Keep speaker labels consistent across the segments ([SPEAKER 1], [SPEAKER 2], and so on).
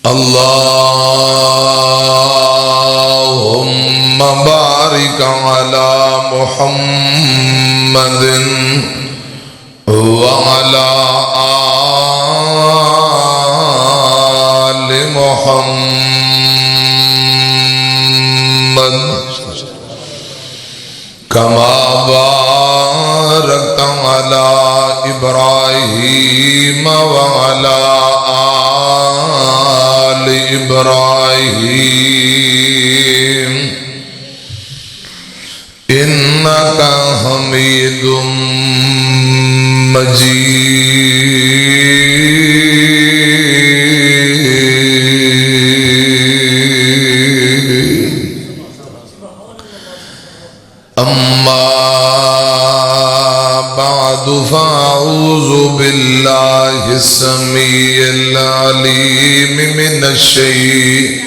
[SPEAKER 1] اللهم بارك على محمد وعلى آل محمد كما باركت على إبراهيم وعلى آل إبراهيم إنك حميد مجيد. أما بعد فأعوذ بالله السميع العليم من الشيطان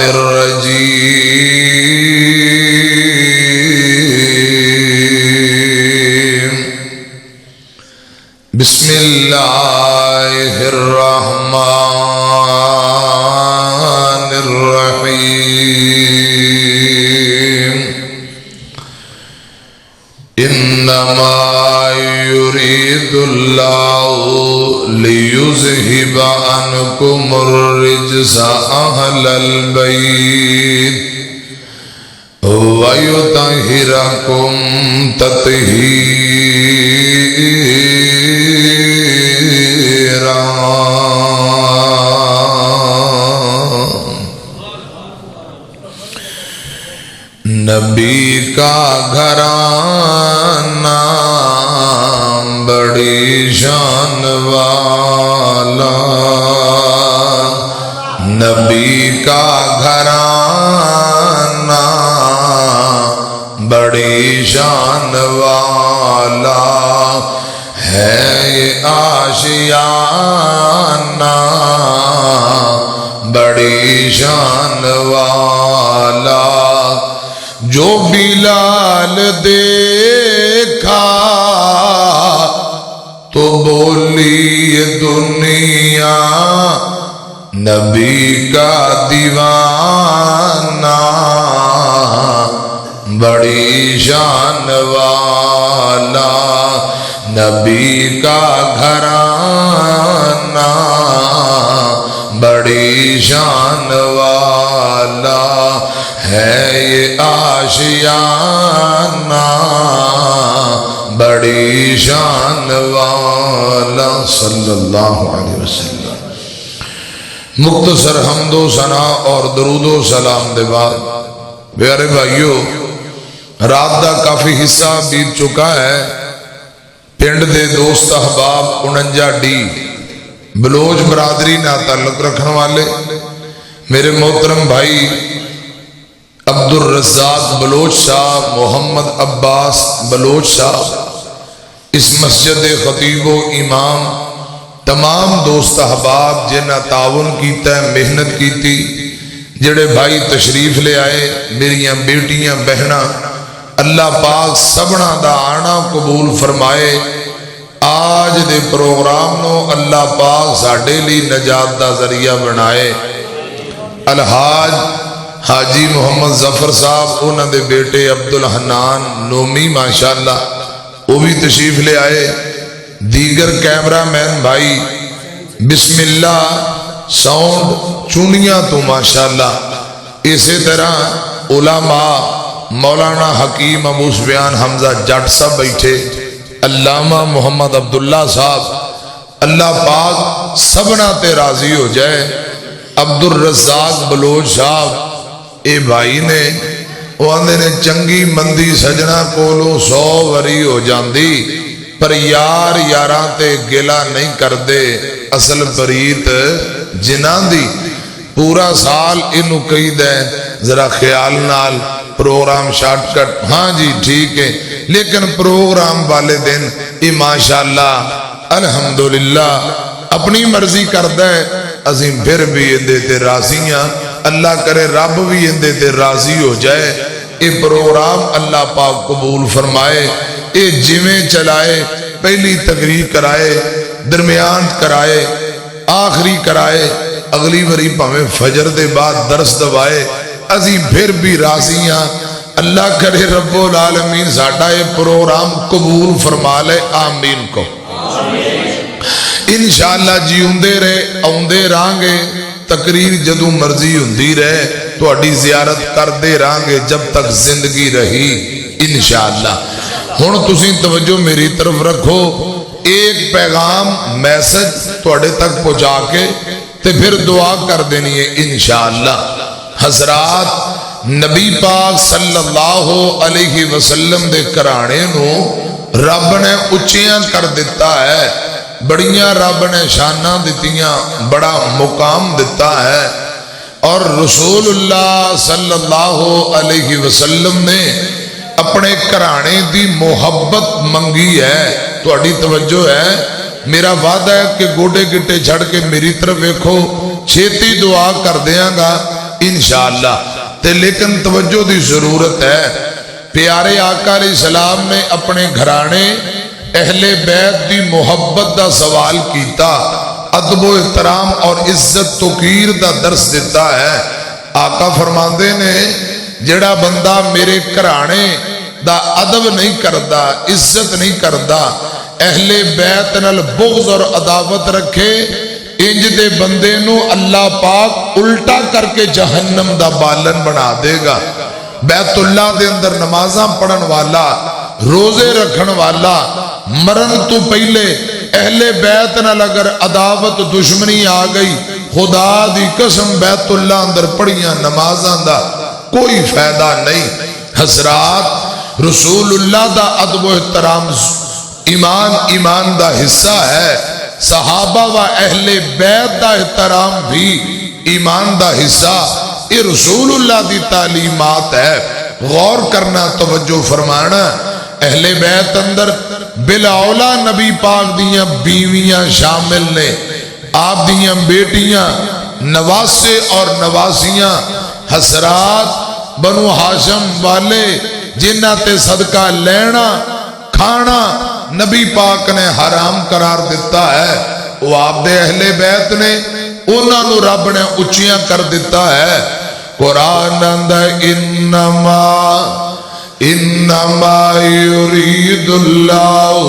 [SPEAKER 1] الرجيم. بسم الله الرحمن الرحيم. إنما يريد الله ليذهب عنكم الرجس أهل البيت ويطهركم تطهيرا. نبی کا گھرانہ بڑی شان والا، نبی کا گھرانہ بڑی شان والا ہے، یہ آشیانہ بڑی شان والا. جو بلال دیکھا تو بولی یہ دنیا نبی کا دیوانہ بڑی شان والا، نبی کا گھرانہ بڑی شان والا ہے، یہ آشیانہ بڑی شان والا. صلی اللہ علیہ وسلم. مختصر حمد و ثنا اور درود و سلام دے بعد پیارے بھائیو، رات دا کافی حصہ بیت چکا ہے. پنڈ دے دوست احباب 49 ڈی بلوچ برادری نہ تعلق رکھنے والے میرے محترم بھائی عبدالرزاق بلوچ صاحب، محمد عباس بلوچ صاحب، اس مسجد خطیب و امام، تمام دوست احباب جنہ تعاون کیتا ہے، محنت کیتی، جڑے بھائی تشریف لے آئے، میریاں بیٹیاں بہناں، اللہ پاک سبنا دا آنا قبول فرمائے. آج دے پروگرام نو اللہ پاک ساڑھے لی نجات دا ذریعہ بنائے. الحاج حاجی محمد ظفر صاحب، انہوں دے بیٹے عبدالحنان نومی ماشاءاللہ وہ بھی تشریف لے آئے. دیگر کیمرہ مین بھائی بسم اللہ ساؤنڈ چونیاں تو ماشاءاللہ. اسی طرح علماء مولانا حکیم ابو سفیان حمزہ جٹ صاحب بیٹھے، علامہ محمد عبداللہ صاحب، اللہ پاک سبنا تے راضی ہو جائے. عبدالرزاق بلوچ صاحب اے بھائی نے وہ آندے نے چنگی مندی سجنا کولو 100 وری ہو جاندی، پر یار یاراں تے گلا نہیں کر دے، اصل پریت جنان دی. پورا سال انہوں کہی دے ذرا خیال نال پروگرام شارٹ کٹ، ہاں جی ٹھیک ہے، لیکن پروگرام والے دن یہ ماشاءاللہ الحمدللہ اپنی مرضی کردہ ہے. عظیم پھر بھی اندے تے راضیاں، اللہ کرے رب بھی اندے تے راضی ہو جائے. یہ پروگرام اللہ پاک قبول فرمائے. یہ جویں چلائے، پہلی تقریر کرائے، درمیان کرائے، آخری کرائے اگلی وری پاویں فجر دے بعد درس دوائے ازی پھر بھی راضی ہاں اللہ کرے رب العالمین ساڈا یہ پروگرام قبول فرما لے آمین کو انشاءاللہ جیوندے رہے آوندے رہاں تقریر جدوں مرضی ہوندی رہے تہاڈی زیارت کردے رہاں جب تک زندگی رہی انشاءاللہ ہن تسی توجہ میری طرف رکھو ایک پیغام میسج تہاڈے تک پہنچا کے تے پھر دعا کر دینی ہے انشاءاللہ حضرات نبی پاک صلی اللہ علیہ وسلم دے کرانے نو رب نے اچیاں کر دیتا ہے بڑیاں رب نے شاناں دتیاں بڑا مقام دیتا ہے اور رسول اللہ صلی اللہ علیہ وسلم نے اپنے کرانے دی محبت منگی ہے تہاڈی توجہ ہے میرا وعدہ ہے کہ گوڑے گٹے جھڑ کے میری طرف دیکھو چھیتی دعا کر دیاں گا انشاءاللہ تے لیکن توجہ دی ضرورت ہے پیارے آقا علیہ السلام نے اپنے گھرانے اہل بیت دی محبت دا سوال کیتا ادب و احترام اور عزت توقیر دا درس دیتا ہے آقا فرماندے نے جڑا بندہ میرے گھرانے دا ادب نہیں کردا عزت نہیں کردا اہل بیت نال بغض اور عداوت رکھے انج دے بندے نو اللہ پاک الٹا کر کے جہنم دا بالن بنا دے گا بیت اللہ دے اندر نمازاں پڑھن والا روزے رکھن والا مرن تو پہلے اہل بیت نال اگر عداوت دشمنی آ گئی خدا دی قسم بیت اللہ اندر پڑھیاں نمازاں دا کوئی فائدہ نہیں حضرات رسول اللہ دا ادب و احترام ایمان دا حصہ ہے صحابہ و اہل بیت دا احترام بھی ایمان دا حصہ یہ رسول اللہ دی تعلیمات ہے غور کرنا توجہ فرمانا اہل بیت اندر بلاولا نبی پاک دیاں بیویاں شامل نے آپ دیاں بیٹیاں نواسے اور نواسیاں حضرات بنو ہاشم والے جنہ تے صدقہ لینا کھانا نبی پاک نے حرام قرار دیتا ہے وہ آپ دے اہل بیت نے انہاں نو رب نے اچیاں کر دیتا ہے قرآن اندر انما یرید اللہ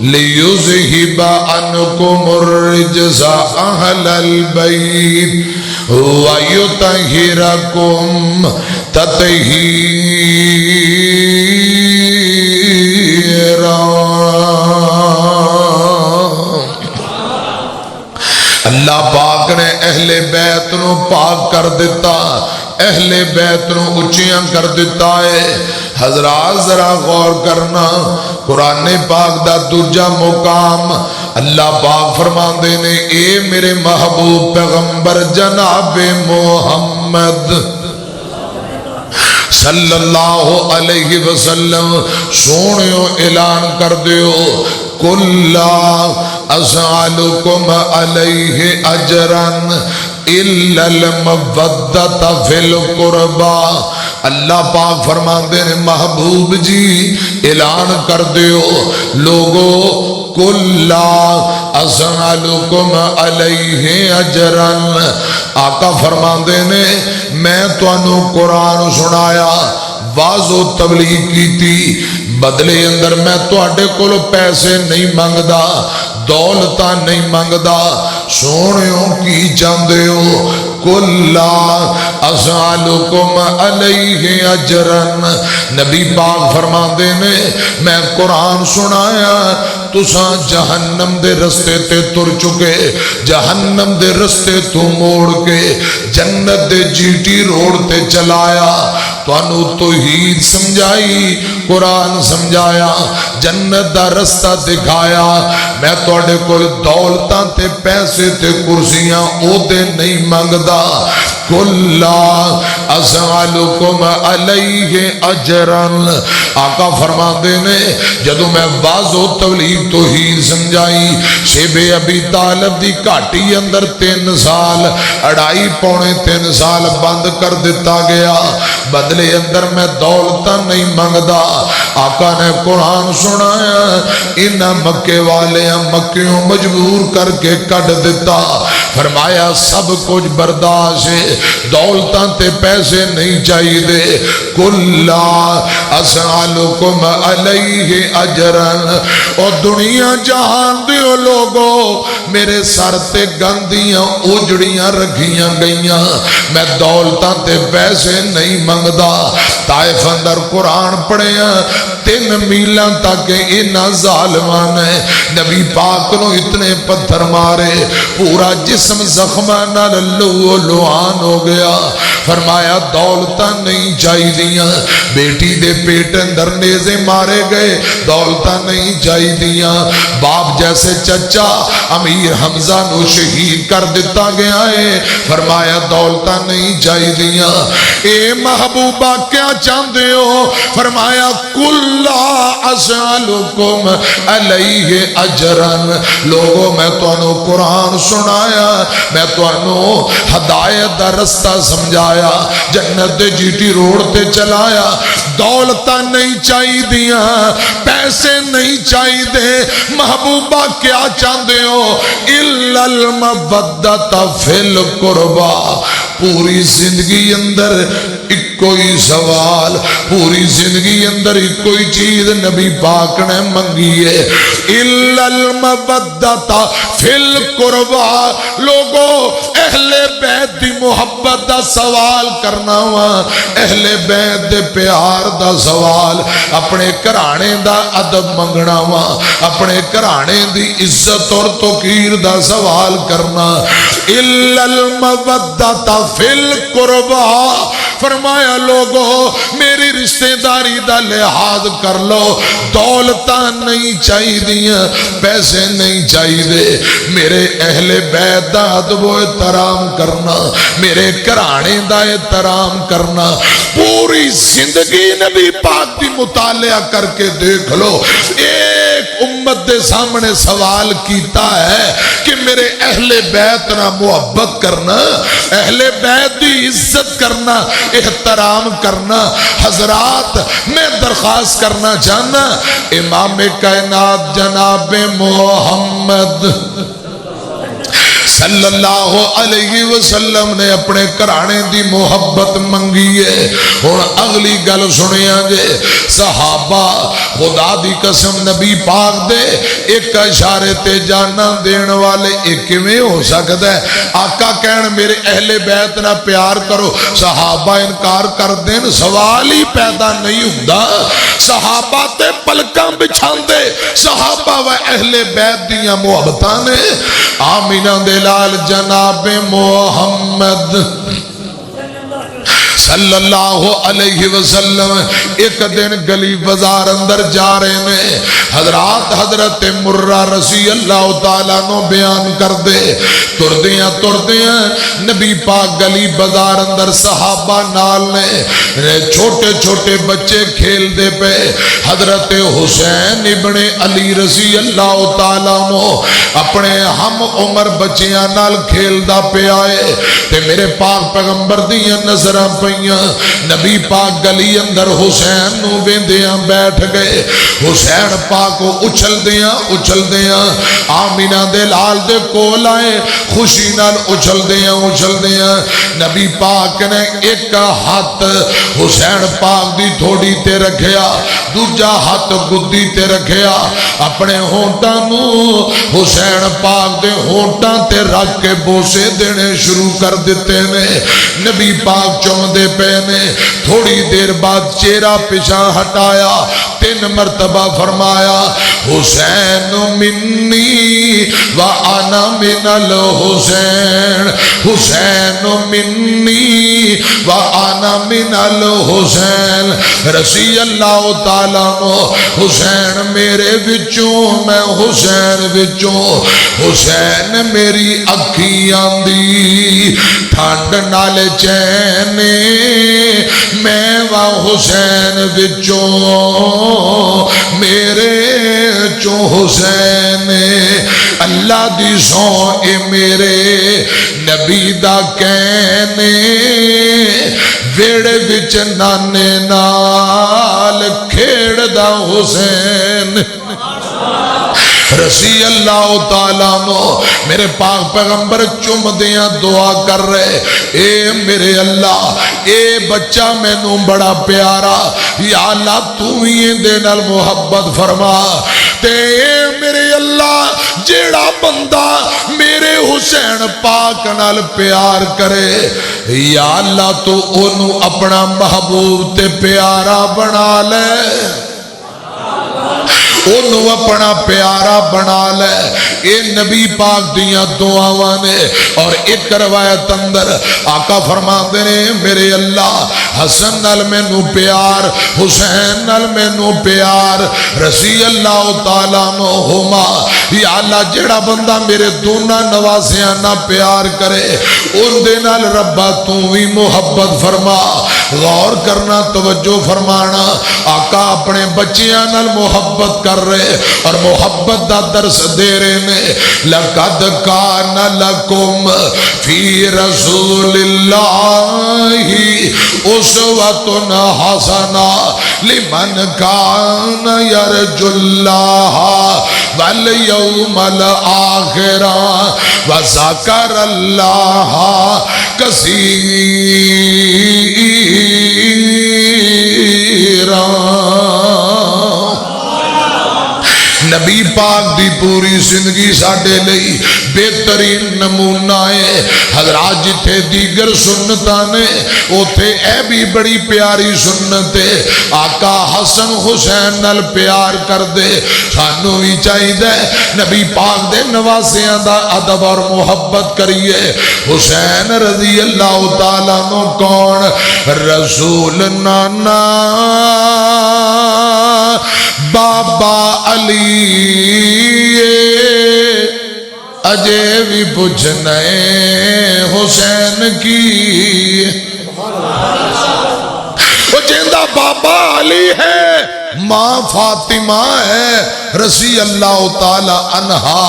[SPEAKER 1] لیذہب عنکم الرجس اہل البیت ویطہرکم تطہیرا اللہ پاک نے اہل بیت نو پاک کر دیتا اہل بیت نو اچیاں کر دیتا ہے حضرات ذرا غور کرنا قرآن پاک دا دوجا مقام اللہ پاک فرماندے نے اے میرے محبوب پیغمبر جناب محمد صلی اللہ علیہ وسلم سونیو اعلان کر دیو قل لا اسألکم علیہ اجرن الا المودۃ فی القربى اللہ پاک فرماندے نے محبوب جی اعلان کر دیو لوگو قل لا اسألکم علیہ اجرن آقا فرماندے نے میں تانوں قرآن سنایا واز و تبلیغ کی تھی بدلے اندر میں تواڈے کولوں پیسے نہیں منگدا دولتاں نہیں منگدا سونیوں کی چاندے ہو قل لا اسألکم علیہ اجرن نبی پاک فرماندے نے میں قرآن سنایا تساں جہنم دے رستے تے تر چکے جہنم دے رستے تو موڑ کے جنت دے جیٹی روڑ تے چلایا توانو توحید سمجھائی قرآن سمجھایا جنت دا رستہ دکھایا میں تواڈے کول دولتاں تے پیسے تے کرسیاں او دے نہیں منگدا کلا اسألکم علیہ اجرن. آقا فرماندے نے جدو میں واضح و تبلیغ توحید سمجھائی شیب ابی طالب دی گھاٹی اندر 3 سال 2.5 پونے 3 سال بند کر دیتا گیا. بدلے اندر میں دولت نہیں منگدا. آقا نے قرآن سنایا انہاں مکے والے مکیوں مجبور کر کے کٹ دیتا. فرمایا سب کچھ برداشت ہے دولتاں تے پیسے نہیں چاہیے دے. کلا اسألکم علیہ اجرن. اور دنیا جہان دیو لوگو میرے سر تے گندیاں اجڑیاں رکھیاں گئیاں میں دولتاں تے پیسے نہیں منگدا. طائف اندر قرآن پڑھیا 3 میلاں تک انہاں ظالمان نے نبی پاک نو اتنے پتھر مارے پورا جسم زخمہ نال لوہان ہو گیا. فرمایا دولتاں نہیں چاہی دیاں. بیٹی دے پیٹ اندر نیزے مارے گئے دولتاں نہیں چاہی دیاں. باپ جیسے چچا امیر حمزہ نو شہید کر دیتا گیا ہے. فرمایا دولتاں نہیں چاہی دیاں. اے محبوبہ کیا چاہتے ہو؟ فرمایا کلا اسألکم علیہ اجرن. لوگوں میں تو انہوں قرآن سنایا میں تو انہوں ہدایت دا رستہ سمجھایا جنت دے جی ٹی روڈ تے چلایا. دولتاں نہیں چاہی دیاں پیسے نہیں چاہی دے. محبوبہ کیا چاہتے ہو؟ الا المودۃ فی القربى. پوری زندگی اندر ایک کوئی سوال پوری زندگی اندر ایک کوئی چیز نبی پاک نے منگی ہے الا المودۃ فی القربى. لوگوں اہل بیت دی محبت دا سوال کرنا وا اہل بیت دے پیار دا سوال اپنے گھرانے دا ادب منگنا وا اپنے گھرانے دی عزت اور توقیر دا سوال کرنا. الا المودۃ فی القربى. فرمایا لوگو میری رشتہ داری دا لحاظ کر لو. دولتاں نہیں چاہی دیاں پیسے نہیں چاہی دے. میرے اہل بیت دا ادب و احترام کرنا میرے گھرانے دا احترام کرنا. پوری زندگی نبی پاک دی مطالعہ کر کے دیکھ لو ایک امت دے سامنے سوال کیتا ہے کہ میرے اہل بیت نہ محبت کرنا اہل بیت دی عزت کرنا احترام کرنا. حضرات میں درخواست کرنا چاہنا امام کائنات جناب محمد صلی اللہ علیہ وسلم نے اپنے کرانے دی محبت منگی ہے. اور اگلی گل سنیا جے صحابہ خدا دی قسم نبی پاک دے ایک اشارے تے جانا دین والے ایک میں ہو سکتا ہے. آقا کہن میرے اہل بیت نہ پیار کرو صحابہ انکار کر دین سوال ہی پیدا نہیں ہوندا. صحابہ تے پلکاں بچھاندے صحابہ و اہل بیت دیاں محبتاں نے. آمینہ دے لال جناب محمد صلی اللہ علیہ وسلم ایک دن گلی بازار اندر جا رہے ہیں. حضرت مرہ رضی اللہ تعالیٰ نو بیان کر دے تردیاں نبی پاک گلی بازار اندر صحابہ نال نے چھوٹے چھوٹے بچے کھیل دے پہ. حضرت حسین ابن علی رضی اللہ تعالیٰ نو اپنے ہم عمر بچیاں نال کھیل دا پہ آئے تے میرے پاک پیغمبر دیاں نظرہ پئیاں. نبی پاک گلی اندر حسین نو ویندیاں بیٹھ گئے. حسین پاک کو اچھل دیاں آمینہ دے لال دے کول آئے خوشی نال اچھل دیاں. نبی پاک نے ایک ہاتھ حسین پاک دی تھوڑی تے رکھیا دوجا ہاتھ گدی تے رکھیا اپنے ہونٹاں نو حسین پاک دے ہونٹاں تے رکھ کے بوسے دینے شروع کر دیتے نے. نبی پاک چوم دے پہ نے تھوڑی دیر بعد چہرہ پیچھا ہٹایا 3 مرتبہ فرمایا حسین منی وانا من الحسین حسین منی وانا من الحسین رضی اللہ تعالیٰ عنہ حسین میرے وچوں میں حسین وچوں حسین میری اکھیاں دی ٹھنڈ نال چین میں وا حسین وچوں میرے چوں حسین اللہ دی سو اے میرے نبی دا کہنے ویڑے وچ نانے نال کھیڑ دا حسین رضی اللہ تعالیٰ عنہ میرے پاک پیغمبر چم دیاں دعا کر رہے اے میرے اللہ اے بچہ میں نو بڑا پیارا یا اللہ تو ہی دے نال محبت فرما تے اے میرے اللہ جیڑا بندہ میرے حسین پاک نال پیار کرے یا اللہ تو انہوں اپنا محبوب تے پیارا بنا لے انہوں اپنا پیارا بنا لے اے نبی پاک دیاں دعاواں نے اور ایک روایت اندر آقا فرماتے ہیں میرے اللہ حسن نال میں نو پیار حسین نال میں نو پیار رضی اللہ تعالیٰ عنہما یا اللہ جڑا بندہ میرے دونوں نواسیاں نہ پیار کرے ان دے نال ربا تو ہی محبت فرما غور کرنا توجہ فرمانا آقا اپنے بچیاں نال محبت کر رہے اور محبت دا درس دے رہے نے لَقَدْ كَانَ لَكُمْ فِي رَسُولِ اللَّهِ أُسْوَةٌ حَسَنَةٌ لِمَنْ كَانَ يَرْجُو اللَّهَ وَالْيَوْمَ الْآخِرَ وَذَكَرَ اللَّهَ كَثِيرًا نبی پاک دی پوری زندگی ساڑھے لئی بہترین نمونہ ہے حضرات جتھے دیگر سنتانے اوتھے اے بھی بڑی پیاری سنت ہے آقا حسن حسین نال پیار کر دے سانو بھی چاہی دے نبی پاک دے نواسیاں دا ادب اور محبت کریے حسین رضی اللہ تعالیٰ نو کون رسول نانا بابا علی اجے بھی پوچھنے حسین کی وہ جیندہ بابا علی ہے ماں فاطمہ ہے رضی اللہ تعالی عنہا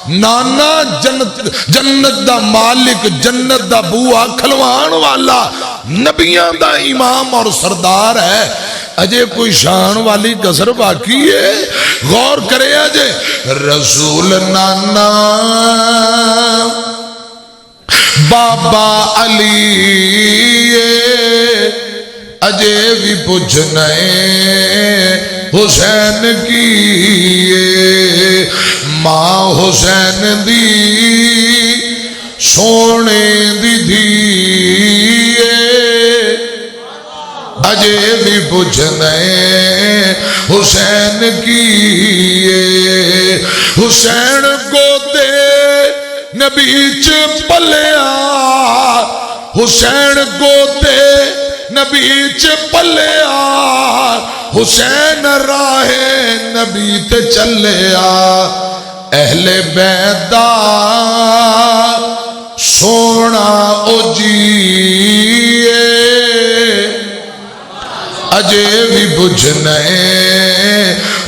[SPEAKER 1] نانا جنت دا مالک جنت دا بوا کھلوان والا نبیاں دا امام اور سردار ہے اجے کوئی شان والی کسر باقی ہے غور کرے اجے رسول نانا بابا علی اجے بھی پوچھنے حسین کی ماں حسین دی سونے دی دھی اجے بھی پوچھنے حسین کی حسین کو دے نبی چ پلیا حسین کو دے نبی چ پلیا حسین راہ نبی تے چلیا اہل بیت دا سونا او جی اجے بھی بجھنے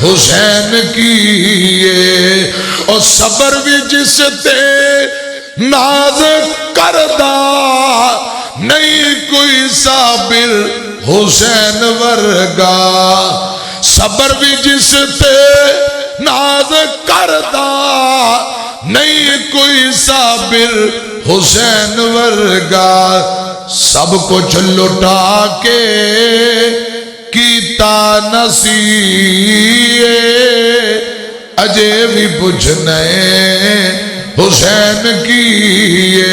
[SPEAKER 1] حسین کی اور صبر بھی جس تے ناز کردہ نہیں کوئی صابر حسین ورگا صبر بھی جس تے ناز کردہ نہیں کوئی صابر حسین ورگا سب کچھ لٹا کے کیتا نصیحے اجے بھی بجھنے حسین کیے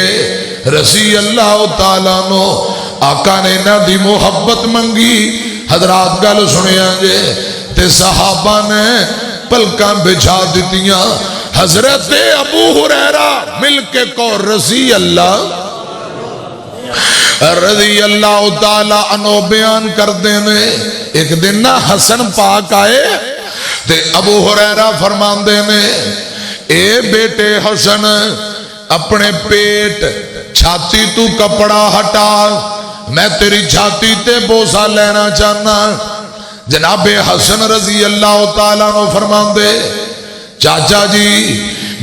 [SPEAKER 1] رضی اللہ تعالیٰ نو آقا نے نہ دی محبت منگی حضرات گل سنیا جے تے صحابہ نے پلکاں بچھا دیتیاں. حضرت ابو ہریرہ مل کے کو رضی اللہ تعالی عنہ بیان کر دینے. ایک دن نا حسن پاک آئے تے ابو ہریرہ فرمان دینے اے بیٹے حسن اپنے پیٹ چھاتی تو کپڑا ہٹا میں تیری چھاتی تے بوسہ لینا چاہنا. جناب حسن رضی اللہ تعالیٰ عنہ فرمان دے چاچا جی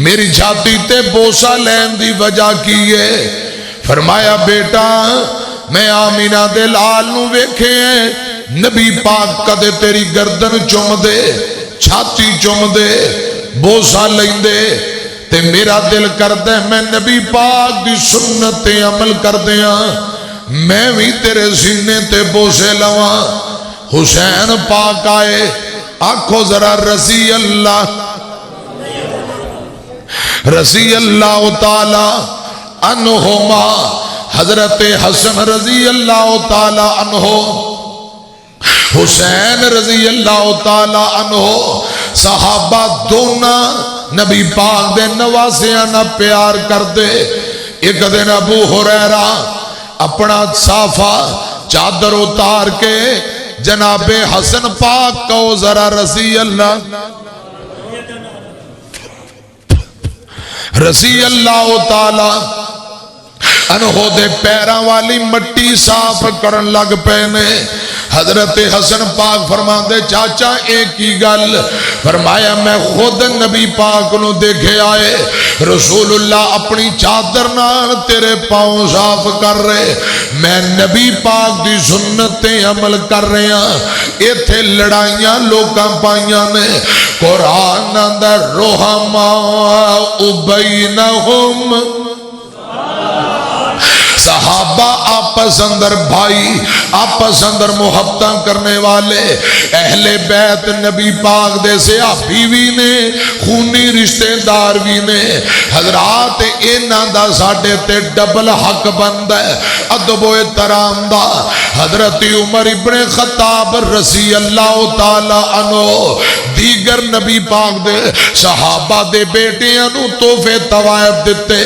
[SPEAKER 1] میری چھاتی تے بوسہ لین دی وجہ کی ہے. فرمایا بیٹا میں آمینہ دے لال نو ویکھے ہیں نبی پاک کدے تیری گردن چم دے چھاتی چم دے بوسہ لین دے تے میرا دل کر دے میں نبی پاک دی سنت عمل کر دیا میں بھی تیرے سینے تے بوسے لواں. حسین پاک آئے آنکھو ذرا رضی اللہ تعالی عنہما. حضرت حسن رضی اللہ تعالی عنہ حسین رضی اللہ تعالی عنہ صحابہ دونا نبی پاک دے نواسیاں نہ پیار کر دے. ایک دن ابو ہریرہ اپنا صافہ چادر اتار کے جناب حسن پاک کو ذرا رضی اللہ تعالی عنہ دے پیراں والی مٹی صاف کرن لگ پینے. حضرت حسن پاک فرمان دے چاچا ایک ہی گل. فرمایا میں خود نبی پاک نو دیکھے آئے رسول اللہ اپنی چادر نال تیرے پاؤں صاف کر رہے میں نبی پاک دی سنتیں عمل کر رہے ہیں. ایتھے لڑائیاں لوکاں پائیاں نے قرآن اندر رحماء بینہم صحابہ آپس اندر بھائی آپس اندر محبتاں کرنے والے اہل بیت نبی پاک دے صحابی بھی نے خونی رشتے دار بھی نے. حضرات انہاں دا ساڈے تے ڈبل حق بند ہے ادب و احترام دا. حضرت عمر ابن خطاب رضی اللہ تعالی عنہ دیگر نبی پاک دے صحابہ دے بیٹیاں نو تحفے طوائف دیتے.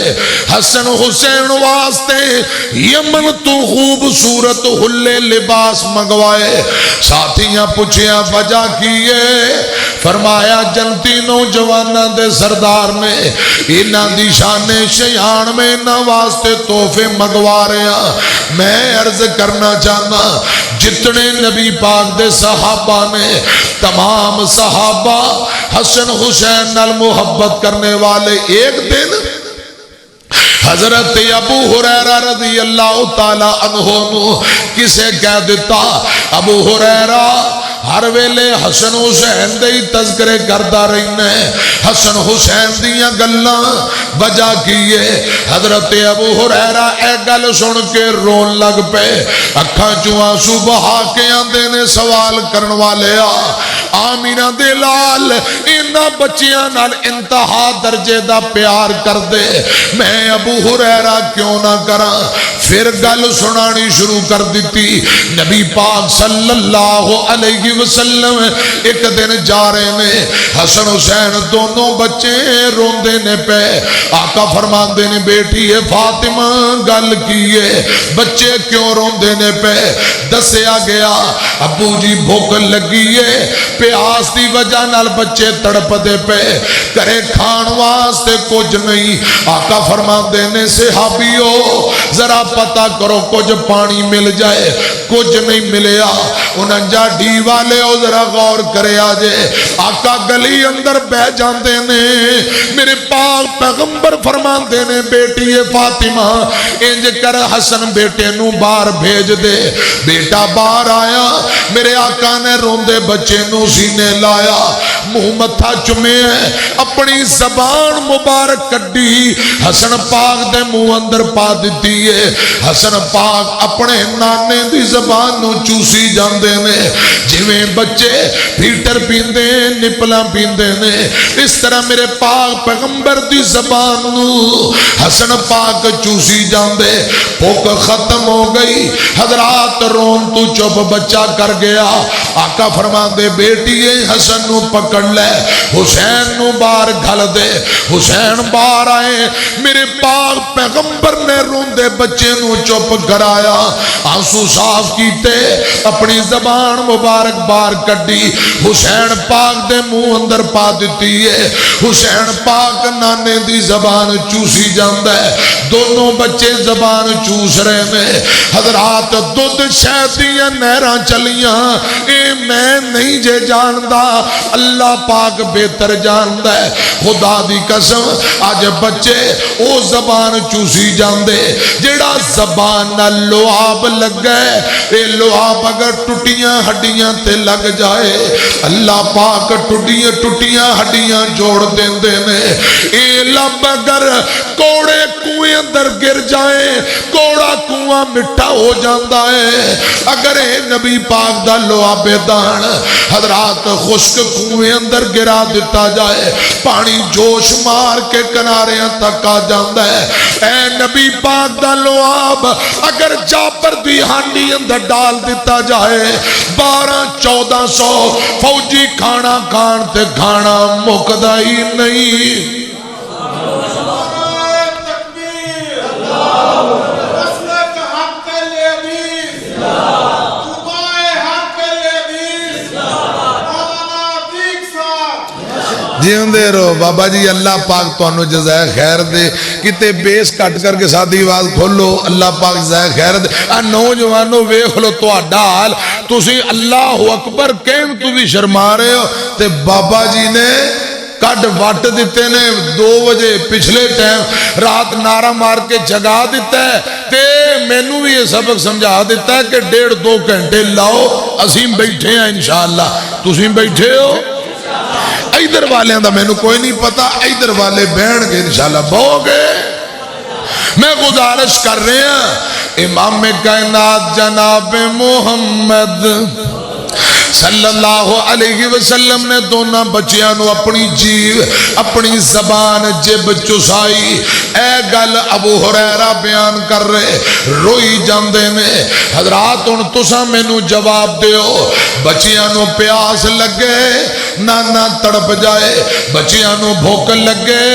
[SPEAKER 1] حسن حسین واسطے یمن تو خوبصورت حلے لباس منگوائے. ساتھیاں پوچھیاں وجہ کیے فرمایا جنتی نوجوانہ دے سردار نے انہاں دی شان شیان میں انہاں واسطے تحفے منگوا رہے ہیں. میں عرض کرنا چاہنا جتنے نبی پاک دے صحابہ نے تمام صحابہ حسن حسین نال محبت کرنے والے ایک دن حضرت ابو ہریرہ رضی اللہ تعالی عنہ نو کسے کہہ دیتا ابو ہریرہ ہر ویلے حسن حسین دے تذکرے کردہ رہنے حسن حسین دیاں گلاں وجہ کیے. حضرت ابو ہریرہ اے گل سن کے رون لگ پے اکھاں چوں آنسو بہا کے آندے نے سوال کرن والے آمینہ دے لال انہاں بچیاں نال انتہا درجے دا پیار کر دے میں ابو ہریرہ کیوں نہ کراں. پھر گل سنانی شروع کر دیتی. نبی پاک صلی اللہ علیہ وسلم ایک دن جا رہے نے حسن حسین دونوں بچے روندے نے پہ آقا فرمان دے نے بیٹی فاطمہ گل کیے بچے کیوں روندے نے پہ دسیا گیا ابو جی بھوک لگی ہے پیاس دی وجہ نال بچے تڑپ دے پہ کرے کھان واسطے کچھ نہیں. آقا فرمان دے نے صحابیو ذرا پتہ کرو کچھ پانی مل جائے کچھ نہیں ملیا. انہاں جا ڈی والے او ذرا غور کرے آجے. آقا گلی اندر بہ جاندے نے میرے پاک پیغمبر فرمان دے نے بیٹی فاطمہ انج کر حسن بیٹے نو باہر بھیج دے. بیٹا باہر آیا میرے آقا نے روندے بچے نو سینے لایا منہ متھا چمے اپنی زبان مبارک کڈی حسن پاک دے منہ اندر پا دیتی ہے. حسن پاک اپنے نانے دی زبان نو چوسی جاندے نے جویں بچے پیٹر پیندے نپلا پیندے نے اس طرح میرے پاک پیغمبر دی زبان نو حسن پاک چوسی جاندے. بھوک ختم ہو گئی حضرات رون تو چپ بچہ کر گیا. آقا فرما دے بیٹی حسن نو پکڑ پکڑ لے، حسین نو باہر گھل دے۔ حسین باہر آئے، میرے پاک پیغمبر نے روندے بچے نو چپ کرایا، آنسو صاف کیتے، اپنی زبان مبارک باہر کڈی، حسین پاک دے منہ اندر پا دیتی ہے۔ حسین پاک نانے دی زبان چوسی جاندہ ہے، دونوں بچے زبان چوس رہے ہیں۔ حضرات دودھ شہدیاں نہراں چلیاں، اے میں نہیں جے جاندہ، اللہ پاک بہتر جاندہ ہے۔ خدا دی قسم آج بچے او زبان چوسی جاندے، جیڑا زبان نہ لعاب لگ گئے، اے لعاب اگر ٹوٹیاں ہڈیاں تے لگ جائے، اللہ پاک ٹوٹیاں ہڈیاں جوڑ دیندے نے۔ اے لب اگر کوڑے کنویں اندر گر جائیں، کوڑا کنواں مٹھا ہو جاندہ ہے۔ اگر اے نبی پاک دا لعاب دان حضرات خشک کنویں اندر گرا دیتا جائے، پانی جوش مار کے کناریاں تک آ جاندہ ہے۔ اے نبی پاک دا لعاب اگر جابر دی ہانڈی اندر ڈال دیتا جائے، 1200-1400 فوجی کھانا کھان تے کھانا مکدہ ہی نہیں۔ جیندے رہو بابا جی، اللہ پاک تو انہوں جزائے خیر دے، کتے بیس کٹ کر کے ساتھی آواز کھولو، اللہ پاک جزائے خیر دے۔ نوجوانوں ویکھ لو تہاڈا حال، تسی اللہ اکبر کہن تو بھی شرما رہے ہو، تے بابا جی نے کڈ وٹ دیتے نے 2 بجے پچھلے ٹائم رات نعرہ مار کے جگا دیتا ہے، تے مینوں بھی یہ سبق سمجھا دیتا ہے کہ 1.5-2 گھنٹے لاؤ، اسیں بیٹھے ہیں انشاءاللہ۔ تسی بیٹھے ہو؟ ایدر والے دا میں نے کوئی نہیں پتا، ایدر والے بہن گے انشاءاللہ بہو گے۔ میں گزارش کر رہے ہیں امام کائنات جناب محمد صلی اللہ علیہ وسلم نے دونوں بچیاں اپنی جیو اپنی زبان جب چسائی، اے گل ابو ہریرہ بیان کر رہے، روئی جاندے نے۔ حضرات ان تساں میں نو جواب دیو، بچیاں نو پیاس لگے نانا تڑپ جائے، بچیاں نو بھوک لگے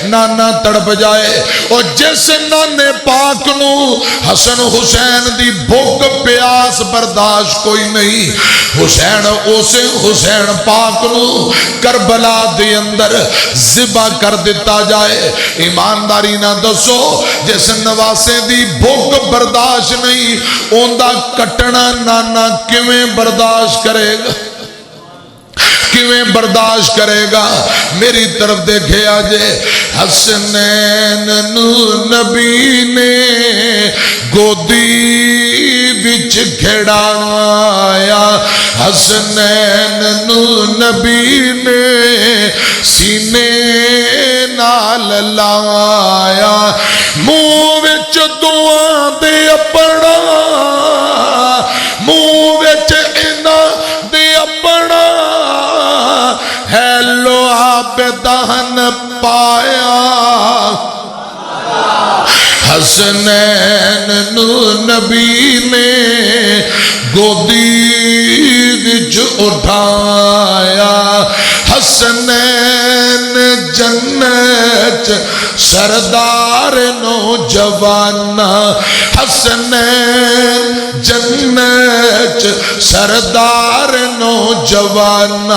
[SPEAKER 1] نانا تڑپ جائے، اور جس نانے پاک نو حسن حسین دی بھوک پیاس برداشت کوئی نہیں، حسین پاک نو کربلا دے اندر ذبح کر دیتا جائے۔ ایمانداری نہ دسو، جس نواسے دی بھوک برداشت نہیں، اوندا کٹنا نانا کیویں برداشت کرے گا؟ کیویں برداشت کرے گا؟ میری طرف دیکھے آجے، حسنین نو نبی نے گودی وچ کھڑایا، حسنین نو نبی نے سینے نال لایا، منہ وچ دعا دے اپنا، منہ وچ انہاں دے اپنا، ہے لعاب دہن پایا، حسنین نو نبی نے گودی وچ اٹھایا، حسنین جنت سردار نوجوان، حسنین جنت سردار نوجوان،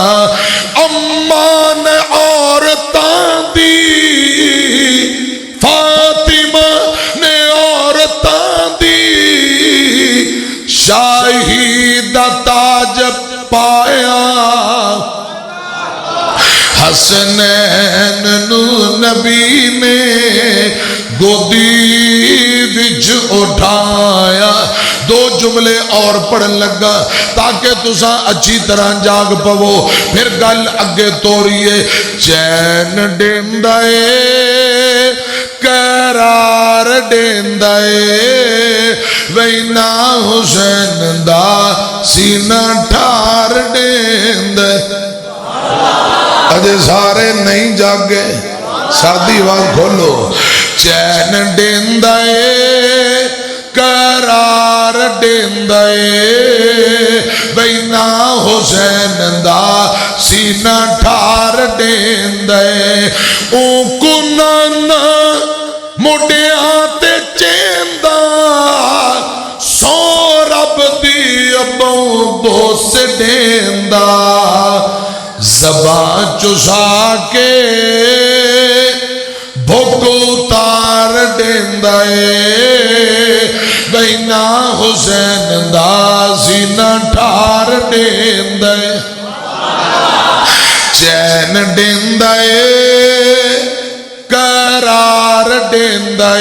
[SPEAKER 1] امان عورتاں دی فاطمہ نے عورتاں دی شاہی دا تاج پایا، حسنین نو نبی نے گودی وچ اٹھایا۔ 2 جملے اور پڑھن لگا تاکہ تساں اچھی طرح جاگ پو، پھر گل اگے توریے۔ چین ڈیندائے قرار ڈیندائے، وینا حسین دا سینہ ٹھار ڈیندائے۔ اجے سارے نہیں جاگے، سادی آواز کھولو۔ چین ڈیندائے قرار ڈیندائے، وینا حسین دا سینہ ٹھار دیندے او کنانا مڈیاں تے چیندا سو رب دی ابوں بوس دیندا زبان چسا کے بھوکو تار دیندا بینا حسین دا سینہ ٹھار دیندا چین دیندا قرار دیندا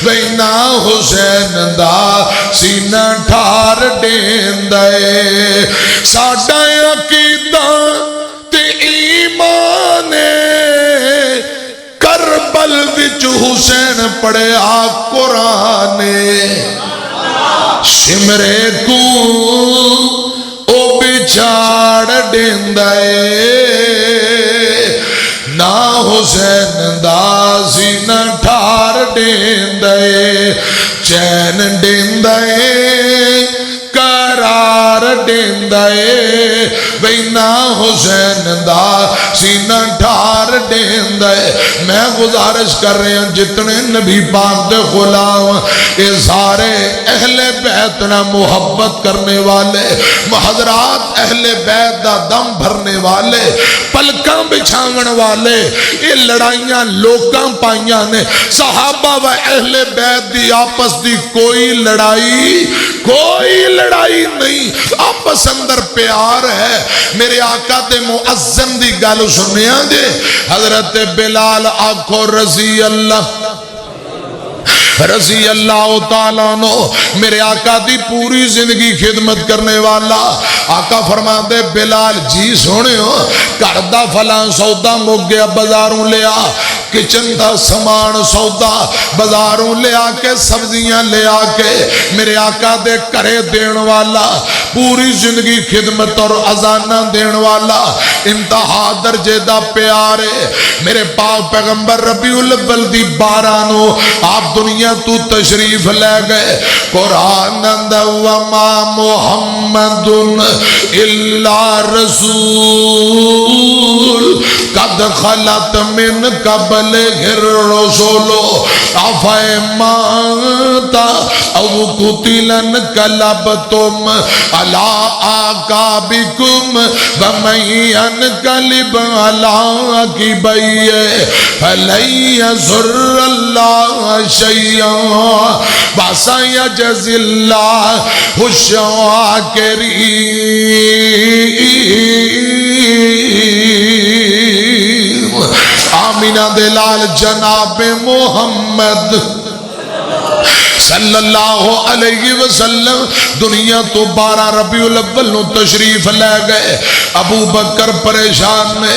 [SPEAKER 1] بینا حسین دا سینہ ٹھار دیندا ساڈا عقیدہ تے ایمان کربل وچ حسین پڑھیا قرآن سمرے کو او بچاڑ دیندا نا حسین دا سینہ ٹھار دیندا چین دیندا قرار دیندا بینا حسین دا سینہ ٹھار دیندا میں گزارش کر رہے ہیں جتنے نبی پاک دے غلام اے سارے اہل بیت نہ محبت کرنے والے حضرات اہل بیت دا دم بھرنے والے پلکاں بچھاون والے یہ لڑائیاں لوکاں پائیاں نے صحابہ و اہل بیت دی آپس دی کوئی لڑائی نہیں آپس اندر پیار ہے میرے آقا تے مؤذن دی گل سنیا جے حضرت بلال آنکھو رضی اللہ تعالیٰ نو میرے آقا دی پوری زندگی خدمت کرنے والا آقا فرما دے بلال جی سونے ہو کردہ فلان سودا مک گیا بازاروں لیا کچن دا سامان سودا بازاروں لے آ کے سبزیاں لے آ کے میرے آقا دے کرے دین والا پوری زندگی خدمت اور اذانہ دین والا انتہا درجے دا پیارے میرے پاک پیغمبر ربیع الاول دی 12 نو آپ دنیا تو تشریف لے گئے قرآن اندہ وما محمد الا رسول قد خلت من قبل الرسول افیمانتا او قتلن کلبتم علا آقابکم ومن ینقلب علا عقبیہ فلن یضر اللہ شیئا وسیجزی اللہ الشاکرین آمینہ دلال جناب محمد صلی اللہ علیہ وسلم دنیا تو 12 ربیع الاول نو تشریف لے گئے ابو بکر پریشان نے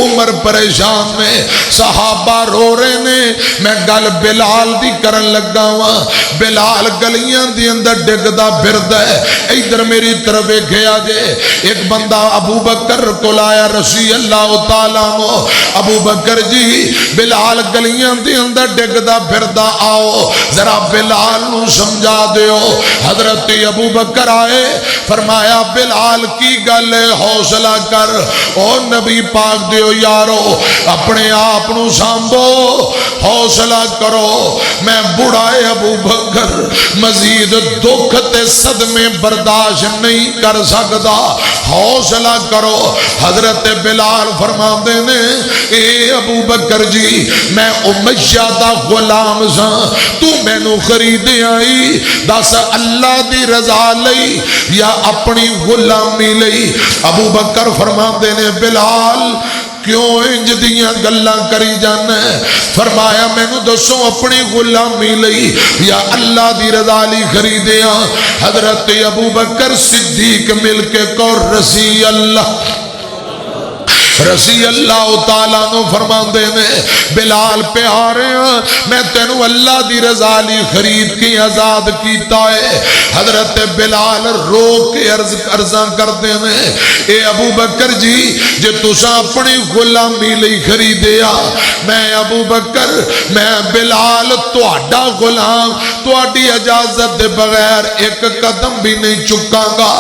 [SPEAKER 1] عمر پریشان نے صحابہ رو رہے نے میں گل بلال دی کرن لگا ہوں بلال گلیاں دی اندر ڈگدا پھردا ہے ادھر میری طرف گیا جے ایک بندہ ابو بکر کو لایا رضی اللہ تعالیٰ عنہ ابو بکر جی بلال گلیاں دی اندر ڈگدا پھردا آؤ ذرا بلال نو سمجھا دیو حضرت ابو بکر آئے فرمایا بلال کی گل حوصلہ کر او نبی پاک دیو یارو اپنے آپ نو سامبو حوصلہ کرو میں بڑھائے ابو بکر مزید دکھ تے صدمے برداشت نہیں کر سکتا حوصلہ کرو حضرت بلال فرما دینے اے ابو بکر جی میں امیہ دا غلام سا تو میں نو خرید آئی دس اللہ دی رضا لئی یا اپنی غلامی لئی ابو بکر فرما دینے بلال کیوں انج دیاں گلاں کری جانا ہے فرمایا میں نو دسوں اپنی غلامی لئی یا اللہ دی رضا لی خریدیاں حضرت ابو بکر صدیق مل کے کور رضی اللہ تعالیٰ نو فرمان دینے بلال پہ آ رہے ہیں میں تینو اللہ دی رضا لی خرید کی آزاد کیتا ہے حضرت بلال رو کے عرضاں کر دینے اے ابو بکر جی جے تسا اپنی غلامی لئی خریدیا میں ابو بکر میں بلال تہاڈا غلام تہاڈی اجازت دے بغیر ایک قدم بھی نہیں چکاں گا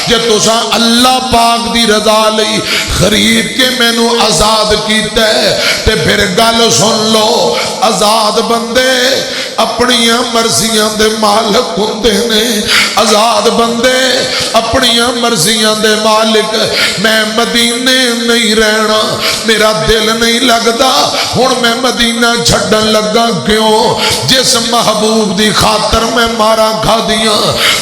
[SPEAKER 1] جے تساں اللہ پاک دی رضا لئی خرید کے مینوں آزاد کیتا ہے تے پھر گل سن لو آزاد بندے اپنیاں مرضیاں دے مالک ہوندے نے آزاد بندے اپنیاں مرضیاں دے مالک میں مدینے نہیں رہنا میرا دل نہیں لگدا ہن میں مدینہ چھڈن لگا کیوں جس محبوب دی خاطر میں مارا کھا دیاں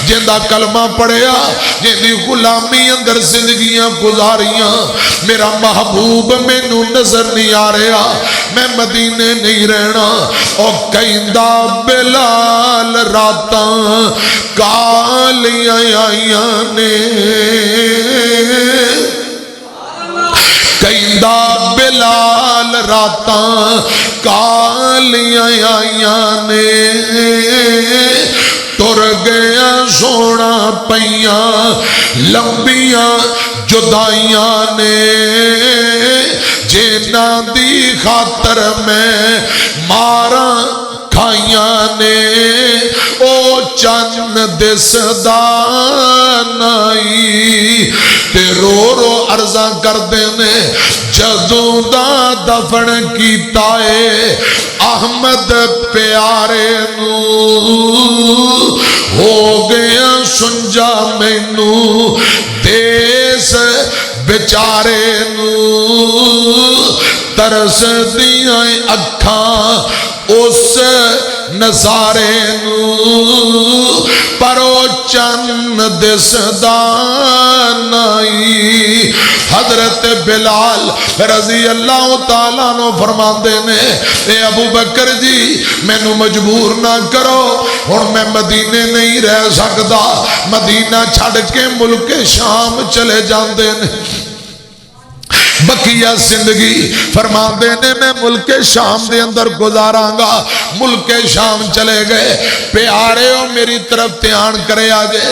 [SPEAKER 1] جیندا کلمہ پڑھیا جیندی غلامی اندر زندگیاں گزاریاں میرا محبوب مینوں نظر نہیں آ رہا میں مدینے نہیں رہنا او کہندا بلال راتاں کالیاں آئیاں نے کہندا بلال راتاں کالیاں آئیاں نے تر گیا سونا پیاں لمبیاں جدائیاں نے جنہاں دی خاطر میں مارا کھائیاں نے او چند دسدا نائی تے رو رو عرضاں کر دینے جدوں دا دفن کیتا ہے احمد پیارے نو ہو گیا سنجا مینوں دیس بیچارے نو ترس دیاں اکھاں اس نظارے نو پرو چند دسدا نائی حضرت بلال رضی اللہ تعالیٰ نو فرماندے نے اے ابو بکر جی مینوں مجبور نہ کرو ہن میں مدینے نہیں رہ سکدا مدینہ چھڑ کے ملک شام چلے جاندے نے بقیہ زندگی فرما دینے میں ملک شام دے اندر گزاراں گا ملک شام چلے گئے پیارے ہو میری طرف دھیان کرے آجے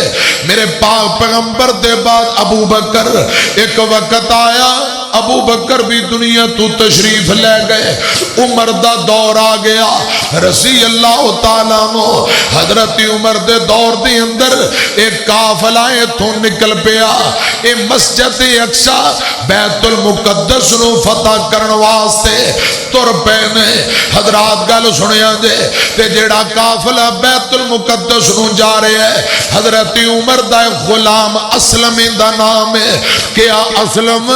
[SPEAKER 1] میرے پاک پیغمبر دے بعد ابو بکر ایک وقت آیا ابو بکر بھی دنیا تو تشریف لے گئے عمر دا دور آ گیا رضی اللہ تعالیٰ نو حضرت عمر دے دور دے اندر ایک قافلہ تو نکل پیا اے مسجد اقصی بیت المقدس نو فتح کرن واسطے تر پینے حضرات گل سنیا جے تے جیڑا قافلہ بیت المقدس نو جا رہے ہے حضرت عمر دا غلام اسلم دا نام ہے کیا اسلم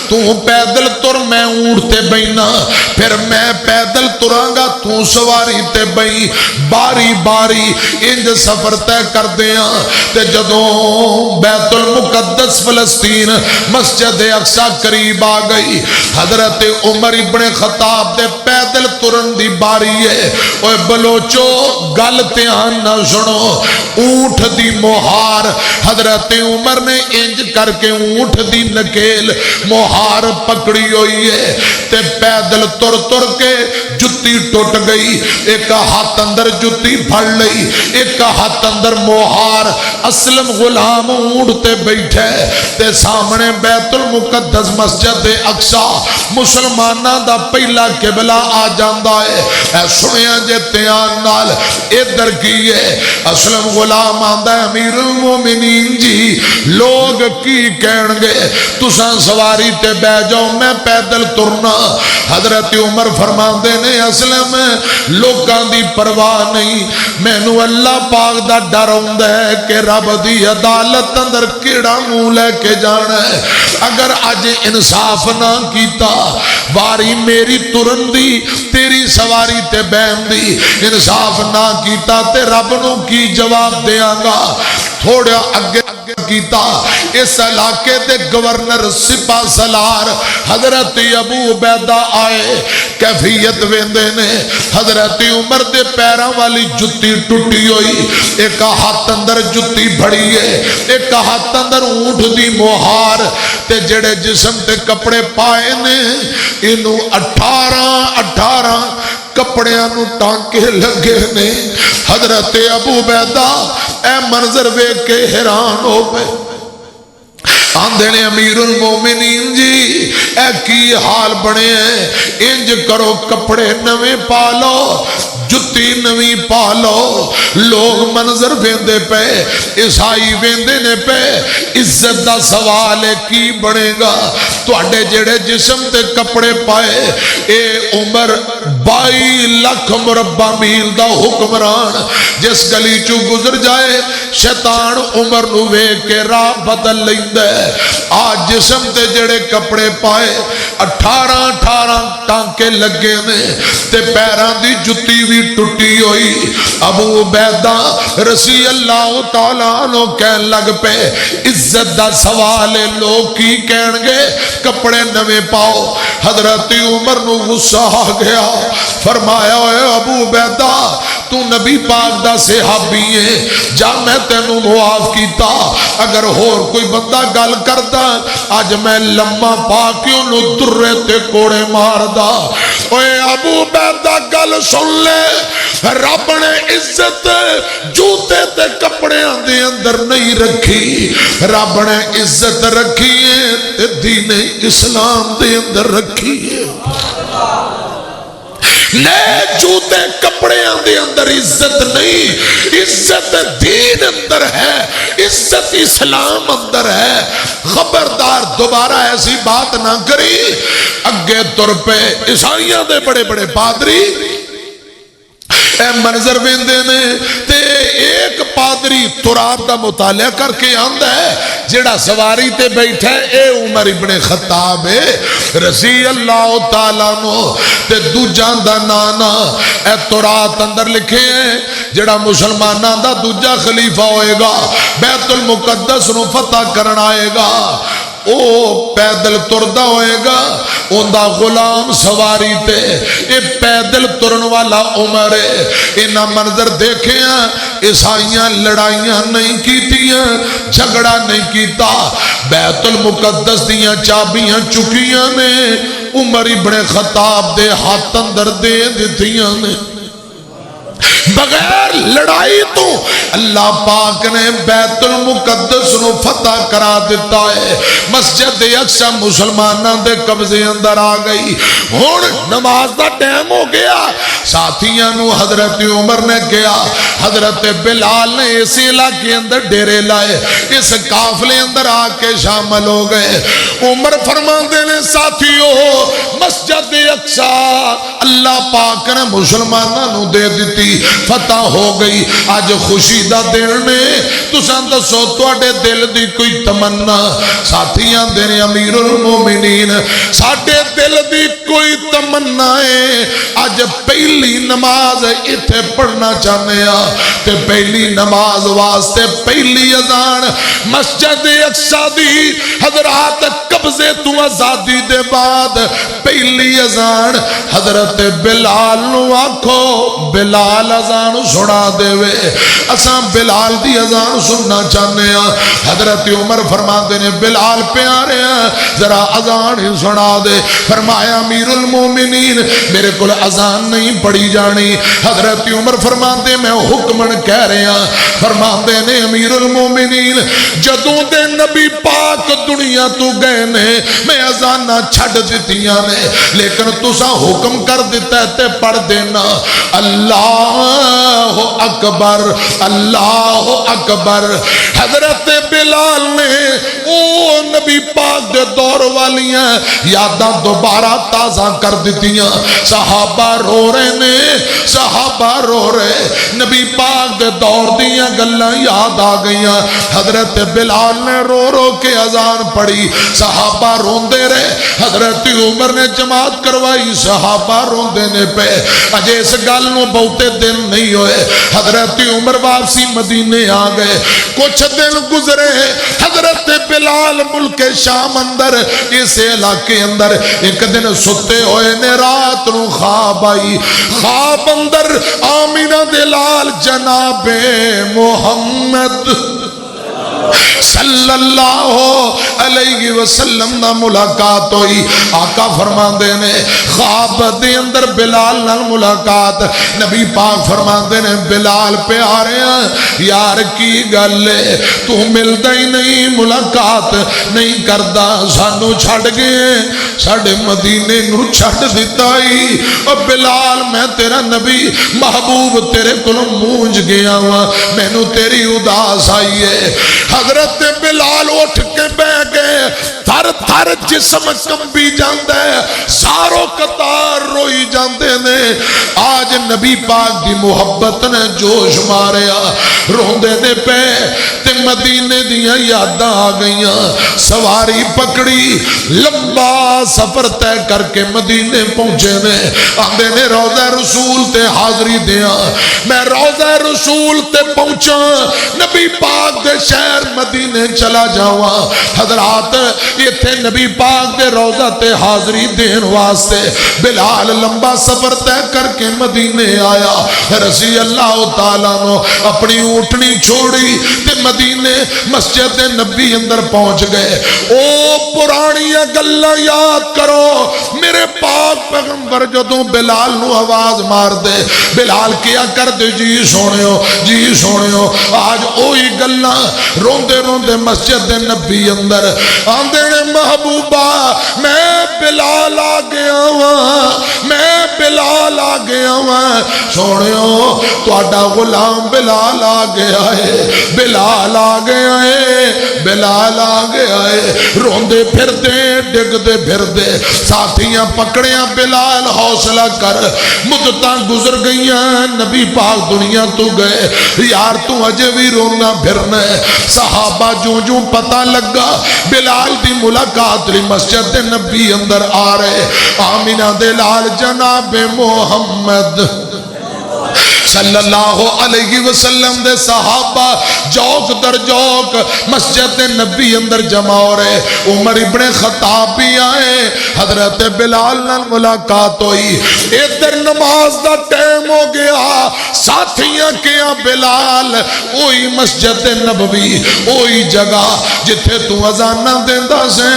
[SPEAKER 1] تو پیدل تر میں اونٹتے بینا پھر میں پیدل ترانگا تو سواری تے بئی باری باری انج سفر تے کر دیاں تے جدوں بیت المقدس فلسطین مسجد اقصی قریب آ گئی حضرت عمر ابن خطاب دے پیدل ترن دی باری ہے اوے بلوچو گل دھیان نہ سنو اونٹ دی مہار حضرت عمر نے انج کر کے اونٹ دی نکیل مہار پکڑی ہوئی ہے تے پیدل تر تر کے جتی ٹوٹ گئی ایک ہاتھ اندر جتی پھڑ لئی ایک ہاتھ اندر مہار اسلم غلام اونٹتے بیٹھے تے سامنے بیت المقدس مسجد اقصی مسلمانہ دا پہلا قبلہ آ جاندہ ہے اے سنیا جے تیان نال ادھر کی ہے اسلم غلام آندہ ہے امیر المومنین جی لوگ کی کہن گے تساں سواری تے بے جاؤ میں پیدل ترنا حضرت عمر فرماندے نے اسلم لوکاں دی پرواہ نہیں میں نو اللہ پاک دا ڈر ہوندا ہے کہ رب دی عدالت اندر کیڑا منہ لے کے جانا ہے اگر اج انصاف نہ کیتا واری میری ترن دی تیری سواری تے بہن دی انصاف نہ کیتا تے رب نو کی جواب دیاں گا تھوڑا اگے کیتا اس علاقے دے گورنر سپاہ سالار حضرت ابو عبیدہ آئے کیفیت ویندے نے حضرت عمر دے پیراں والی جتی ٹوٹی ہوئی ایک ہاتھ اندر جتی بھڑی ہے ایک ہاتھ اندر اونٹ دی مہار تے جڑے جسم تے کپڑے پائے نے انہوں 18 کپڑیاں نو ٹانکے لگے نے حضرت ابو عبیدہ اے منظر ویکھ کے حیران ہو گئے آندے نے امیر المومنین جی اے کی حال بنے ہیں انج کرو کپڑے نویں پالو جتی نوی پا لو. لوگ منظر ویندے پے, عیسائی ویندے نے پے, عزت دا سوال ہے کی بنے گا. تواڈے جڑے جسم تے کپڑے پائے اے عمر 22 لاکھ مربع میل دا حکمران جس گلی چو گزر جائے شیطان عمر نو ویکھ کے راہ بدل لیندا ہے. آج جسم تے جڑے کپڑے پائے 18 ٹانکے لگے نے تے پیراں دی جُتی بھی ٹٹی ہوئی. ابو عبیدہ رضی اللہ تعالیٰ عنہ کہن لگ پے عزت دا سوال ہے لوگ کی کہن گے کپڑے نویں پاؤ. حضرت عمر نو غصہ آ گیا, فرمایا اے ابو عبیدہ تو نبی پاک دا صحابی ہے, جا میں تینوں معاف کیتا, اگر اور کوئی بندہ گل کردا اج میں لمبا پا کے انہوں درے تے کوڑے مار دا. اے ابو عبیدہ گل سن لے, رب نے عزت جوتے تے کپڑے دے اندر نہیں رکھی, رب نے عزت رکھی ہے دین اسلام دے اندر رکھی ہے. نئے جوتے کپڑے دے اندر عزت نہیں, عزت دین اندر ہے, عزت اسلام اندر ہے. خبردار دوبارہ ایسی بات نہ کری. اگے تر پہ عیسائیاں دے بڑے بڑے پادری اے منظر ویندے نے تے ایک پادری تراب دا مطالعہ کر کے آندا ہے جڑا سواری تے بیٹھا ہے اے عمر ابن خطاب ہے رضی اللہ تعالیٰ عنہ تے دوجان دا نانا اے تورات اندر لکھے ہیں جڑا مسلماناں دا دوجا خلیفہ ہوئے گا بیت المقدس نو فتح کرن آئے گا او پیدل تردہ ہوئے گا اندہ غلام سواری تے اے پیدل ترن والا عمر ہے. انہا منظر دیکھے ہیں عیسائیاں لڑائیاں نہیں کیتیاں جھگڑا نہیں کیتا, بیت المقدس دیاں چابیاں چکیاں نے عمر ابن خطاب دے ہاتھ اندر دے دیتیاں نے. بغیر لڑائی تو اللہ پاک نے بیت المقدس نو فتح کرا دیتا ہے. مسجد اقصی مسلمانوں دے قبضے اندر آ گئی. ہن نماز دا ٹائم ہو گیا. ساتھیاں نو حضرت عمر نے کیا, حضرت بلال نے اسی علاقے اندر ڈیرے لائے, اس قافلے اندر آ کے شامل ہو گئے. عمر فرماندے نے ساتھیو مسجد اقصی اللہ پاک نے مسلمانوں نو دے دیتی, فتح ہو گئی. آج خوشی دا دن نے تساں دسو تواڈے دل دی کوئی تمنا. ساتھیاں دے نے امیر المومنین ساڈے دل دی کوئی تمنا ہے آج پہلی نماز ایتھے پڑھنا چاہنے ہاں تے پہلی نماز واسطے پہلی اذان مسجد اقصی دی حضرات قبضے تو آزادی دے بعد پہلی اذان حضرت بلال نو آکھو بلال اذان سنا دے وے. اساں بلال دی اذان سننا چاہنے ہیں. حضرت عمر فرماتے نے بلال پیارے ہیں ذرا اذان ہی سنا دے. فرمایا امیر المومنین میرے کل اذان نہیں پڑھی جانی. حضرت عمر فرماتے میں حکمن کہہ رہے ہیں. فرماتے نے امیر المومنین جدوں دے نبی پاک دنیا تو گئے نے میں اذانہ چھڑ دیتیاں نے لیکن تساں حکم کر دیتا ہے تے پڑھ دینا اللہ اکبر اللہ اکبر. حضرت بلال نے او نبی پاک دے دور والیاں یاداں دوبارہ تازہ کر دیتیاں. صحابہ رو رہے نے, صحابہ رو رہے, نبی پاک دے دور دیاں گلاں یاد آ گئیاں. حضرت بلال نے رو رو کے اذان پڑھی, صحابہ روندے رہے. حضرت عمر نے جماعت کروائی, صحابہ روندے نے پہ. اجے اس گل نو بہتے دن نہیں ہوئے. حضرت عمر واپسی مدینے آ گئے. کچھ دن گزرے, حضرت بلال ملک شام اندر اس علاقے اندر ایک دن ستے ہوئے نے, رات نو خواب آئی. خواب اندر آمینہ دلال جناب محمد صلی اللہ علیہ وسلم نا ملاقات ہوئی. آقا فرماندے نے خواب دے اندر بلال نال ملاقات. نبی پاک فرماندے نے بلال پیارے ہیں یار کی گلے تو ملدا ہی نہیں, ملاقات نہیں کردا, سانو چھڑ گئے. ساڈے مدینے نو چھڈ دتا ہی او بلال میں تیرا نبی محبوب تیرے کولوں مونج گیا وا مینوں تیری اداس آئی ہے حضرت بلال اٹھ کے بیٹھ گئے تھر تھر جسم کنبی جاندا ہے سارو قطار روئی جاندے نے آج نبی پاک دی محبت نے جوش ماریا روندے نے پے تے مدینے دیاں یاداں آ گئیاں سواری پکڑی لمبا سفر طے کر کے مدینے پہنچے نے آندے نے روضہ رسول تے حاضری دیاں میں روضہ رسول تے پہنچا نبی پاک دے شہر مدینے چلا جاواں حضرات ایتھے نبی پاک دے روضہ تے حاضری دین واسطے بلال لمبا سفر طے کر کے مدینے آیا رضی اللہ تعالیٰ نو اپنی اونٹنی چھوڑی تے مدینے مسجد نبی اندر پہنچ گئے او پرانی گلاں یاد کرو میرے پاک پیغمبر جدوں بلال نو آواز مار دے بلال کیا کر دے جی سونیو آج اوہی گلاں روندے روندے مسجد نبی اندر آندے نے محبوبہ میں بلال آ گیا ہاں سونیو تہاڈا غلام بلال آ گیا ہے روندے پھر دے ڈگ دے پھر دے ساتھیاں پکڑیاں بلال حوصلہ کر مدتاں گزر گئیاں نبی پاک دنیا تو گئے یار تو اجے بھی رونا پھرنا ہے صحابہ جو پتہ لگا بلال دی ملاقات لی مسجد نبی اندر آ رہے آمینہ دے لال جناب محمد صلی اللہ علیہ وسلم دے صحابہ جوک در جوک مسجد نبی اندر جمع ہو رہے عمر ابن خطاب بھی آئے حضرت بلال نال ملاقات ہوئی ادھر نماز دا ٹائم ہو گیا ساتھیاں کیا بلال اوہی مسجد نبوی اوہی جگہ جتھے تو اذانہ دیندہ سے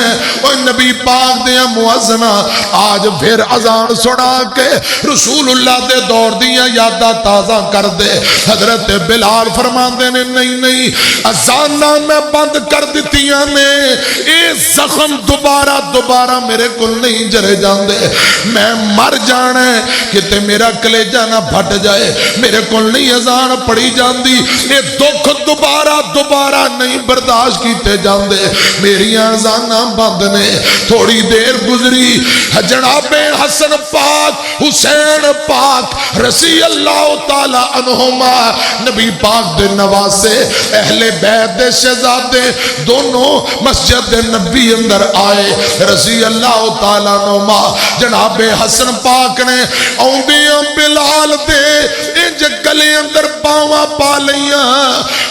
[SPEAKER 1] اوہ نبی پاک دیا مؤذنہ آج پھر اذان سنا کے رسول اللہ دے دور دیا یادہ تازہ کر دے حضرت بلال فرمان دے نے نہیں اذانہ میں بند کر دیتیاں نے اے زخم دوبارہ میرے کل نہیں جرے جان دے میں مر جانا ہے کہ میرا کلیجہ نہ پھٹ جائے میرے کل نہیں اذان پڑی جان دی اے دکھ دوبارہ نہیں برداشت کیتے جان دے میری اذانہ بند نے تھوڑی دیر گزری جناب حسن پاک حسین پاک رضی اللہ تعالی عنہما نبی پاک دے نواسے اہل بیت دے شہزادے دونوں مسجد نبی اندر آئے رضی اللہ تعالی عنہما جناب حسن پاک نے اوندیاں بلال دے انج گلے اندر باواں پا لیاں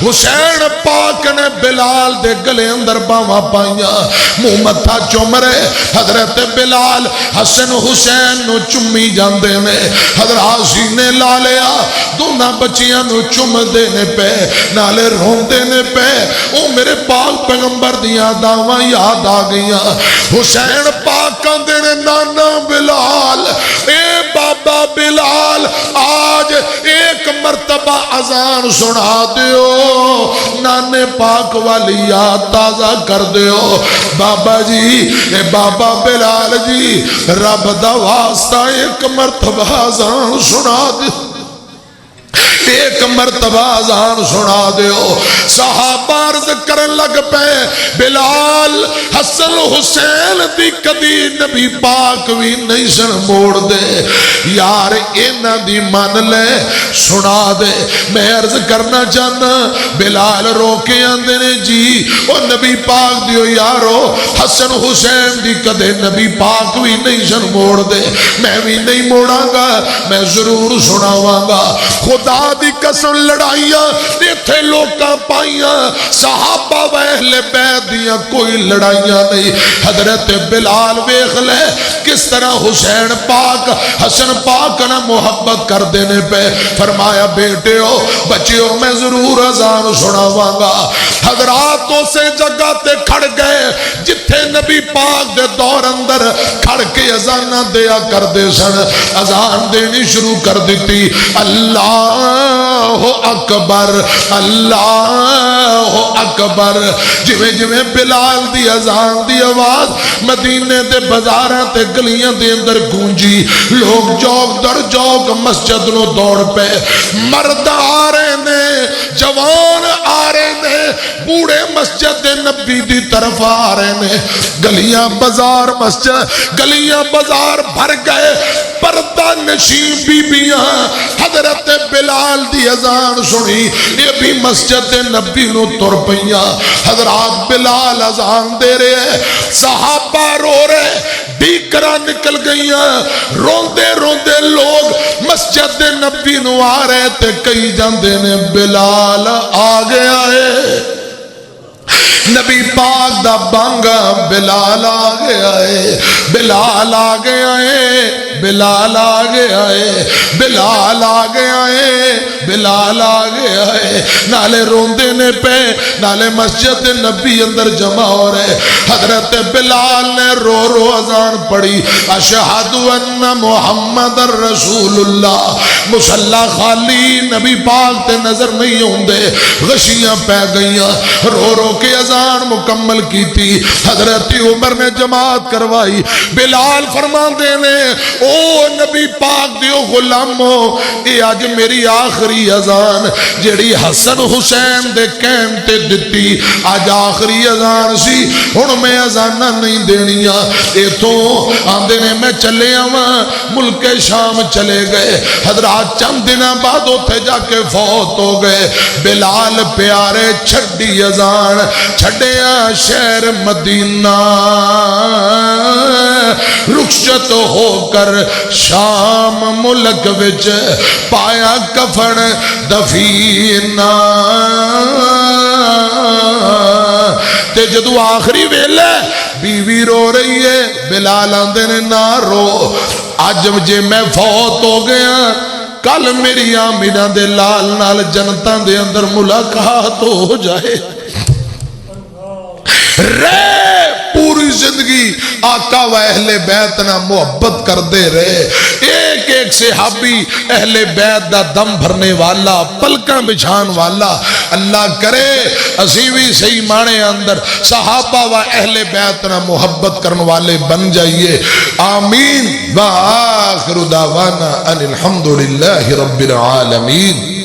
[SPEAKER 1] حسین پاک نے بلال دے گلے اندر باواں پائیاں منہ متھا چوم رہے حضرت بلال حسن حسین نو چمی جاندے میں حضرت سینے لا لیا دونہ بچیاں نو چم دینے پہ نالے رون دینے پہ او میرے پاک پیغمبر دیا دعویٰ یاد آ گئیاں حسین پاک کا دینے نانا بلال اے بابا بلال آج ایک مرتبہ اذان سنا دیو نانے پاک والی یاد تازہ کر دیو بابا جی اے بابا بلال جی رب دا واسطہ ایک مرتبہ اذان سنا دیو ایک مرتبہ اذان سنا دیو صحابہ عرض کرن لگ پے بلال حسن حسین دی کدی نبی پاک بھی نہیں سن موڑ دے یار اینا دی مان لے سنا دے میں عرض کرنا چاہنا بلال روکے آندے نے جی او نبی پاک دیو یارو حسن حسین دی کدے نبی پاک بھی نہیں سن موڑ دے میں بھی نہیں موڑا گا میں ضرور سناواں گا خدا دی قسم لڑائیاں تھے لوکاں پائیاں صحابہ و اہل بیت دیاں کوئی لڑائیاں نہیں حضرت بلال ویخ لے کس طرح حسین پاک حسن پاک نہ محبت کر دینے پہ فرمایا بیٹے ہو بچے ہو میں ضرور اذان سناواں گا حضراتوں سے جگہ تے کھڑ گئے جتھے نبی پاک دے دور اندر کھڑ کے اذان دیا کر دے سن اذان دینی شروع کر دیتی اللہ اکبر اللہ اکبر جویں جویں بلال دی اذان دی آواز مدینے دے بازاراں تے گلیاں دے اندر گونجی لوگ جوک در جوک مسجد نو دوڑ پے مرد آ رہے نے جوان آ رہے نے بوڑھے مسجد نبی دی طرف آ رہے نے گلیاں بازار مسجد گلیاں بازار بھر گئے پردہ نشین بی بیاں حضرت بلال دی اذان سنی یہ بھی مسجد نبی نو تر پئیاں حضرات بلال اذان دے رہے صحابہ رو رہے بیکرہ نکل گئیاں روندے روندے لوگ مسجد نبی نو آ رہے تے کئی جاندے نے بلال آ گیا ہے نبی پاک دا بانگا بلال آ گیا ہے بلال آ گیا ہے بلال آ گیا ہے بلال آ گیا ہے بلال آ گیا ہے نالے روندے نے پہ نالے مسجد نبی اندر جمع ہو رہے حضرت بلال نے رو رو اذان پڑھی اشہد ان محمد رسول اللہ مصلی خالی نبی پاک تے نظر نہیں ہوندے غشیاں پہ گئیاں رو رو کے اذان مکمل کی تھی حضرت عمر نے جماعت کروائی بلال فرمان دینے او نبی پاک دیو غلامو اے آج میری آخری اذان جیڑی حسن حسین دے کہن تے دتی آج آخری اذان سی ہن میں اذانہ نہیں دینیاں اے تو آندے نے میں چلے آواں ملک شام چلے گئے حضرات چند دنوں بعد اٹھے جا کے فوت ہو گئے بلال پیارے چھڑی اذان چھڑیا شہر مدینہ رخصت ہو کر شام ملک وچ پایا کفن دفینہ تے جدو آخری ویلے بیوی رو رہی ہے بلال آندے نے نہ رو آج جے میں فوت ہو گیا کل میری آمینہ دے لال نال جنتاں دے اندر ملاقات ہو جائے رے پوری زندگی آقا و اہل بیت نہ محبت کر دے رہے ایک ایک صحابی اہل بیت دا دم بھرنے والا پلکاں بچھان والا اللہ کرے اسی بھی صحیح مانے اندر صحابہ و اہل بیت نہ محبت کرنے والے بن جائیے آمین وآخر دعوانا ان الحمدللہ رب العالمین